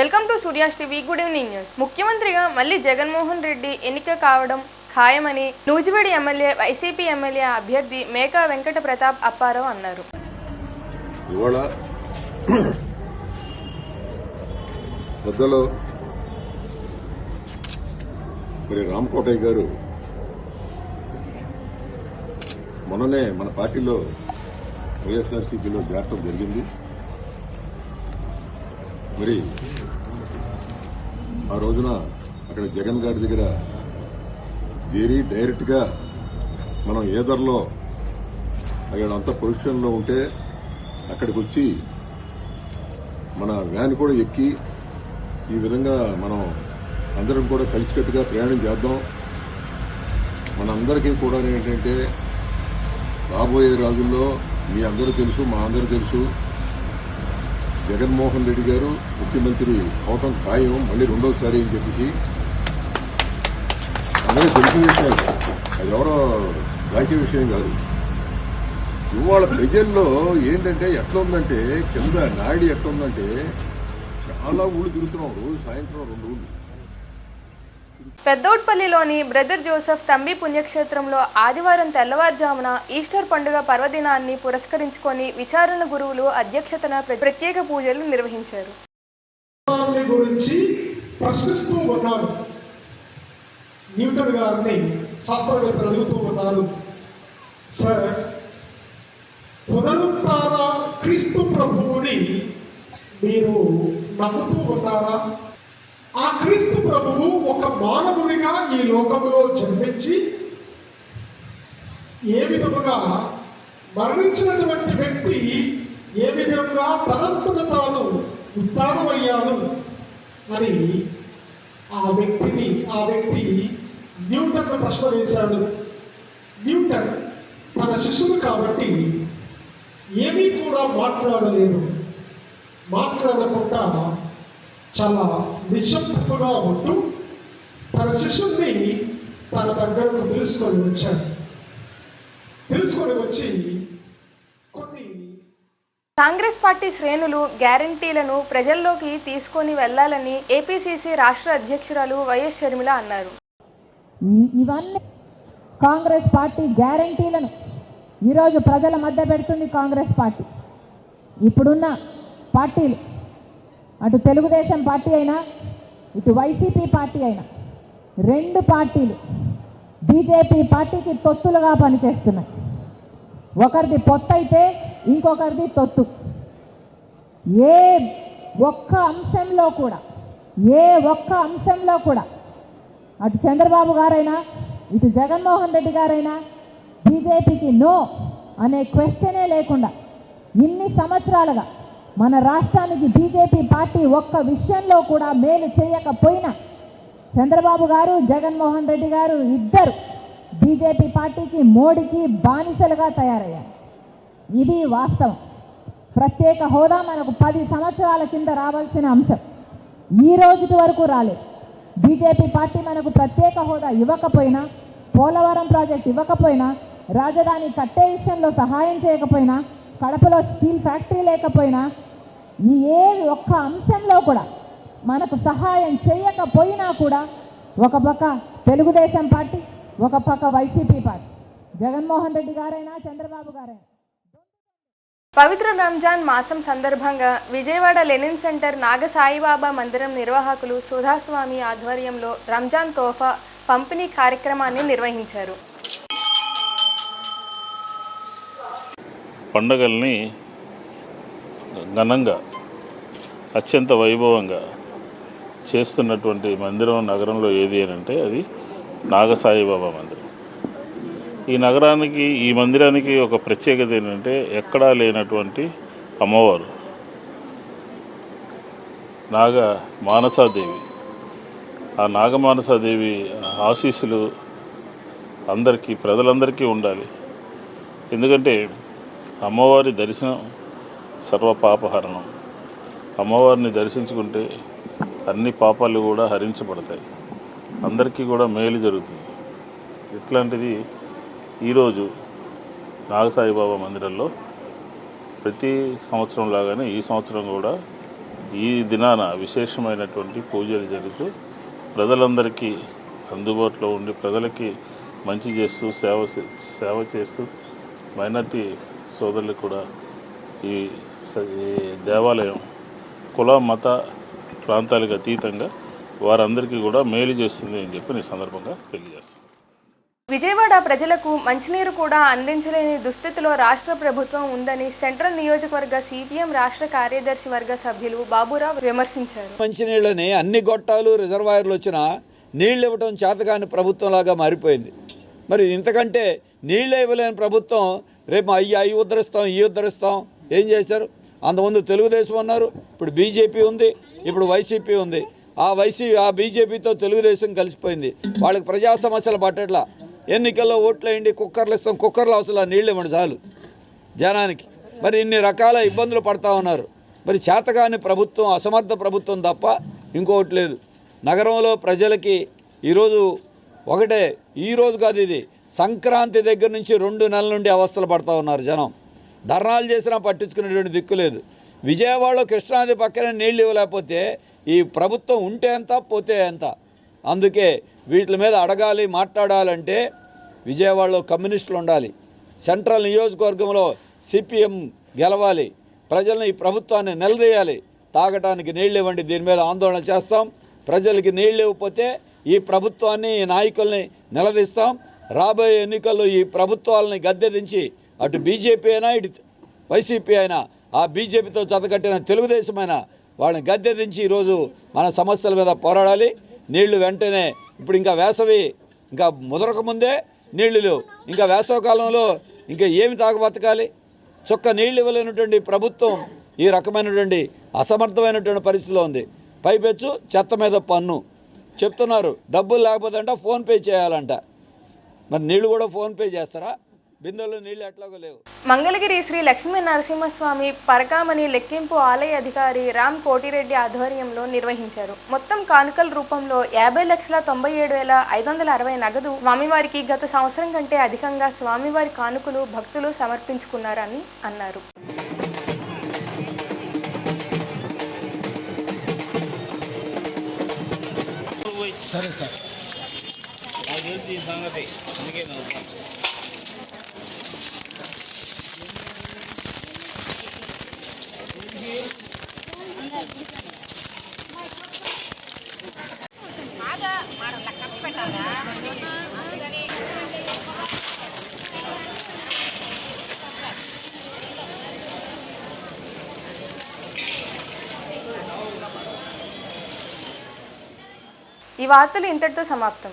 Welcome to Surya's TV. Good evening news. ముఖ్యమంత్రిగా మళ్ళీ జగన్మోహన్ రెడ్డి ఎన్నిక కావడం ఖాయమని నూజివీడు ఎమ్మెల్యే వైసీపీ ఎమ్మెల్యే అభ్యర్థి మేకా వెంకట ప్రతాప్ అప్పారావు అన్నారు. ఇవాళ పెద్దలు మరి రామకోటయ్య గారు మొన్ననే మన పార్టీలో వైఎస్ఆర్సీపీలో చేరటం జరిగింది. మరి ఆ రోజున అక్కడ జగన్ గారి దగ్గర చేరి డైరెక్ట్ గా మనం ఏదర్లో అక్కడ అంత పొజిషన్లో ఉంటే అక్కడికి వచ్చి మన వ్యాన్ కూడా ఎక్కి ఈ విధంగా మనం అందరం కూడా కలిసికట్టుగా ప్రయాణం చేద్దాం. మనందరికీ కూడా ఏంటంటే రాబోయే రోజుల్లో మీ అందరూ తెలుసు, మా అందరూ తెలుసు, జగన్మోహన్ రెడ్డి గారు ముఖ్యమంత్రి అవటం ఖాయం మళ్ళీ రెండోసారి అని చెప్పేసి అందరూ తెలిసిన విషయాలు, అది ఎవరో రాసే విషయం కాదు. ఇవాళ ప్రజల్లో ఏంటంటే ఎట్లా ఉందంటే కింద నాడి ఎట్లా ఉందంటే చాలా ఊళ్ళు తిరుగుతున్నాం. రోజు సాయంత్రం 2 ఊళ్ళు. పెద్దోట్పల్లిలోని బ్రదర్ జోసెఫ్ తంబి పుణ్యక్షేత్రంలో ఆదివారం తెల్లవారుజామున ఈస్టర్ పండుగ పర్వదినాన్ని పురస్కరించుకొని విచారణ గురువులు అధ్యక్షతన ప్రత్యేక పూజలు నిర్వహించారు. గురించి ప్రశ్నిస్తూ ఉన్నారు. న్యూటన్ గారిని శాస్త్రవేత్తలు అడుగుతూ ఉన్నారు, సార్ పునరుత్థాన క్రీస్తు ప్రభువుని మీరు నమ్ముతూ ఉన్నారా? ఆ క్రీస్తు ప్రభువు ఒక మానవునిగా ఈ లోకంలో జన్మించి ఏ విధముగా మరణించినటువంటి వ్యక్తి ఏ విధంగా తనంతకు తాను ఉత్థానమయ్యాడు అని ఆ వ్యక్తి న్యూటన్ ప్రశ్న వేశాడు. న్యూటన్ తన శిష్యుడు కాబట్టి ఏమీ కూడా మాట్లాడకుండా చాలా నిశ్శబ్దముగా ఉంటూ తన శిష్యుడిని తన దగ్గరకు తెలుసుకొని వచ్చి కొన్ని కాంగ్రెస్ పార్టీ శ్రేణులు గ్యారంటీలను ప్రజల్లోకి తీసుకొని వెళ్లాలని ఏపీసీసీ రాష్ట్ర అధ్యక్షురాలు వైఎస్ షర్మిల అన్నారు. ఇవన్నీ కాంగ్రెస్ పార్టీ గ్యారంటీలను ఈరోజు ప్రజల మధ్య పెడుతుంది కాంగ్రెస్ పార్టీ. ఇప్పుడున్న పార్టీలు, అటు తెలుగుదేశం పార్టీ అయినా ఇటు వైసీపీ పార్టీ అయినా, 2 పార్టీలు బీజేపీ పార్టీకి తొత్తులుగా పనిచేస్తున్నాయి. ఒకరిది పొత్తు అయితే ఇంకొకరిది తొత్తు. ఏ ఒక్క అంశంలో కూడా అటు చంద్రబాబు గారైనా ఇటు జగన్మోహన్ రెడ్డి గారైనా బీజేపీకి నో అనే క్వశ్చనే లేకుండా ఇన్ని సంవత్సరాలుగా మన రాష్ట్రానికి బీజేపీ పార్టీ ఒక్క విషయంలో కూడా మేలు చేయకపోయినా చంద్రబాబు గారు, జగన్మోహన్ రెడ్డి గారు ఇద్దరు బీజేపీ పార్టీకి, మోడీకి బానిసలుగా తయారయ్యారు. ఇది వాస్తవం. ప్రత్యేక హోదా మనకు 10 సంవత్సరాల కింద రావాల్సిన అంశం ఈ రోజుటి వరకు రాలేదు. బీజేపీ పార్టీ మనకు ప్రత్యేక హోదా ఇవ్వకపోయినా, పోలవరం ప్రాజెక్ట్ ఇవ్వకపోయినా, రాజధాని కట్టే విషయంలో సహాయం చేయకపోయినా, కడపలో స్టీల్ ఫ్యాక్టరీ లేకపోయినా, ఏ ఒక్క అంశంలో కూడా మనకు సహాయం చేయకపోయినా కూడా ఒక పక్క తెలుగుదేశం పార్టీ, ఒక పక్క వైసీపీ పార్టీ, జగన్మోహన్ రెడ్డి గారైనా చంద్రబాబు గారైనా. పవిత్ర రంజాన్ మాసం సందర్భంగా విజయవాడ లెనిన్ సెంటర్ నాగసాయిబాబా మందిరం నిర్వాహకులు సుధాస్వామి ఆధ్వర్యంలో రంజాన్ తోఫా పంపిణీ కార్యక్రమాన్ని నిర్వహించారు. పండగల్ని ఘనంగా అత్యంత వైభవంగా చేస్తున్నటువంటి మందిరం నగరంలో ఏది అని అంటే అది నాగసాయిబాబా మందిరం. ఈ మందిరానికి ఒక ప్రత్యేకత ఏంటంటే ఎక్కడా లేనటువంటి అమ్మవారు నాగ మానసాదేవి. ఆ నాగమానసాదేవి ఆశీస్సులు ప్రజలందరికీ ఉండాలి. ఎందుకంటే అమ్మవారి దర్శనం సర్వపాపహరణం. అమ్మవారిని దర్శించుకుంటే అన్ని పాపాలు కూడా హరించబడతాయి, అందరికీ కూడా మేలు జరుగుతుంది. ఇట్లాంటిది ఈరోజు నాగసాయిబాబా మందిరంలో ప్రతి సంవత్సరం లాగానే ఈ సంవత్సరం కూడా ఈ దినాన విశేషమైనటువంటి పూజలు జరుగుతూ ప్రజలందరికీ అందుబాటులో ఉండి ప్రజలకి మంచి చేస్తూ సేవ చేస్తూ మైనార్టీ సోదరులకు కూడా ఈ దేవాలయం కుల మత ప్రాంతాలకు అతీతంగా వారందరికీ కూడా మేలు చేస్తుంది అని చెప్పి ఈ సందర్భంగా తెలియజేస్తాను. విజయవాడ ప్రజలకు మంచినీరు కూడా అందించలేని దుస్థితిలో రాష్ట్ర ప్రభుత్వం ఉందని సెంట్రల్ నియోజకవర్గ సిపిఎం రాష్ట్ర కార్యదర్శి వర్గ సభ్యులు బాబురావు విమర్శించారు. మంచినీళ్ళని అన్ని గొట్టాలు రిజర్వాయర్లు వచ్చినా నీళ్ళు ఇవ్వడం చేతకాని ప్రభుత్వంలాగా మారిపోయింది. మరి ఇంతకంటే నీళ్ళు ఇవ్వలేని ప్రభుత్వం రేపు అవి ఉద్ధరిస్తాం ఈ ఉద్ధరిస్తాం ఏం చేశారు? అంతకుముందు తెలుగుదేశం ఉన్నారు, ఇప్పుడు బీజేపీ ఉంది, ఇప్పుడు వైసీపీ ఉంది. ఆ బీజేపీతో తెలుగుదేశం కలిసిపోయింది. వాళ్ళకి ప్రజా సమస్యలు పట్టట్లా. ఎన్నికల్లో ఓట్లు వేయండి, కుక్కర్లు ఇస్తాం, కుక్కర్లు అవసరం నీళ్ళు ఇవ్వండి చాలు జనానికి. మరి ఇన్ని రకాల ఇబ్బందులు పడతా ఉన్నారు. మరి చేతగాని ప్రభుత్వం, అసమర్థ ప్రభుత్వం తప్ప ఇంకోటి లేదు. నగరంలో ప్రజలకి ఈరోజు ఒకటే, ఈరోజు కాదు ఇది సంక్రాంతి దగ్గర నుంచి 2 నెలల నుండి అవస్థలు పడతా ఉన్నారు జనం. ధర్నాలు చేసినా పట్టించుకునేటువంటి దిక్కు లేదు. విజయవాడలో కృష్ణానది పక్కనే నీళ్ళు ఇవ్వలేకపోతే ఈ ప్రభుత్వం ఉంటే ఎంత పోతే ఎంత. అందుకే వీటి మీద అడగాలి, మాట్లాడాలంటే విజయవాడలో కమ్యూనిస్టులు ఉండాలి. సెంట్రల్ నియోజకవర్గంలో సిపిఎం గెలవాలి. ప్రజలను ఈ ప్రభుత్వాన్ని నిలదీయాలి. తాగటానికి నీళ్ళు ఇవ్వండి, దీని మీద ఆందోళన చేస్తాం. ప్రజలకి నీళ్ళు ఇవ్వకపోతే ఈ ప్రభుత్వాన్ని, ఈ నాయకుల్ని నిలదీస్తాం. రాబోయే ఎన్నికల్లో ఈ ప్రభుత్వాలని గద్దె దించి అటు బీజేపీ అయినా ఇటు వైసీపీ అయినా ఆ బీజేపీతో జతకట్టిన తెలుగుదేశం అయినా వాళ్ళని గద్దె దించి ఈరోజు మన సమస్యల మీద పోరాడాలి. నీళ్లు వెంటనే, ఇప్పుడు ఇంకా వేసవి ఇంకా ముదరక ముందే నీళ్లు లేవు, ఇంకా వేసవకాలంలో ఇంకా ఏమి తాగబతకాలి? చొక్క నీళ్ళు ఇవ్వలేనటువంటి ప్రభుత్వం ఈ రకమైనటువంటి అసమర్థమైనటువంటి పరిస్థితిలో ఉంది. పైపెచ్చు చెత్త మీద పన్ను చెప్తున్నారు. డబ్బులు లేకపోతే అంట ఫోన్పే చేయాలంట. మరి నీళ్లు కూడా ఫోన్పే చేస్తారా? బిందెల్లో నీళ్ళు ఎట్లాగో లేవు. మంగళగిరి శ్రీ లక్ష్మీ నరసింహస్వామి పరకామణి లెక్కింపు ఆలయ అధికారి రామ్ కోటిరెడ్డి ఆధ్వర్యంలో నిర్వహించారు. మొత్తం కానుకల రూపంలో 50,97,560 నగదు స్వామివారికి గత సంవత్సరం కంటే అధికంగా స్వామివారి కానుకలు భక్తులు సమర్పించుకున్నారని అన్నారు. సరే సార్, సంగతి ఈ వార్తలు ఇంతటితో సమాప్తం.